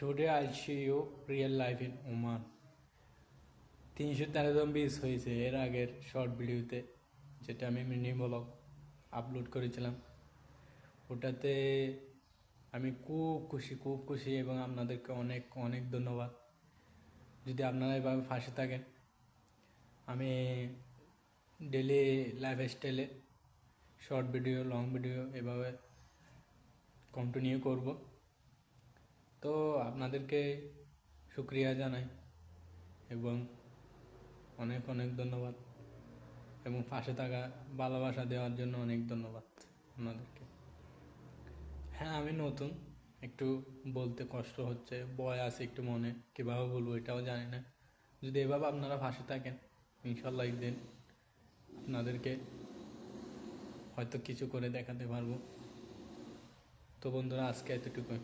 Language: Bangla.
Today I'll show you real life in Oman. 313 জন ভিউজ হয়েছে এর আগের শর্ট ভিডিওতে, যেটা আমি মিনি ব্লগ আপলোড করেছিলাম। ওটাতে আমি খুব খুশি এবং আপনাদেরকে অনেক অনেক ধন্যবাদ। যদি আপনারা এভাবে পাশে থাকেন, আমি ডেলি লাইফস্টাইলে শর্ট ভিডিও, লং ভিডিও এভাবে কন্টিনিউ করব। তো আপনাদেরকে শুক্রিয়া জানাই এবং অনেক অনেক ধন্যবাদ, এবং পাশে থাকা ভালোবাসা দেওয়ার জন্য অনেক ধন্যবাদ আপনাদেরকে। হ্যাঁ, আমি নতুন, একটু বলতে কষ্ট হচ্ছে, ভয় আছে একটু মনে, কীভাবে বলবো এটাও জানি না। যদি এভাবে আপনারা পাশে থাকেন, ইনশাল্লাহ একদিন আপনাদেরকে হয়তো কিছু করে দেখাতে পারবো। তো বন্ধুরা, আজকে এতটুকুই।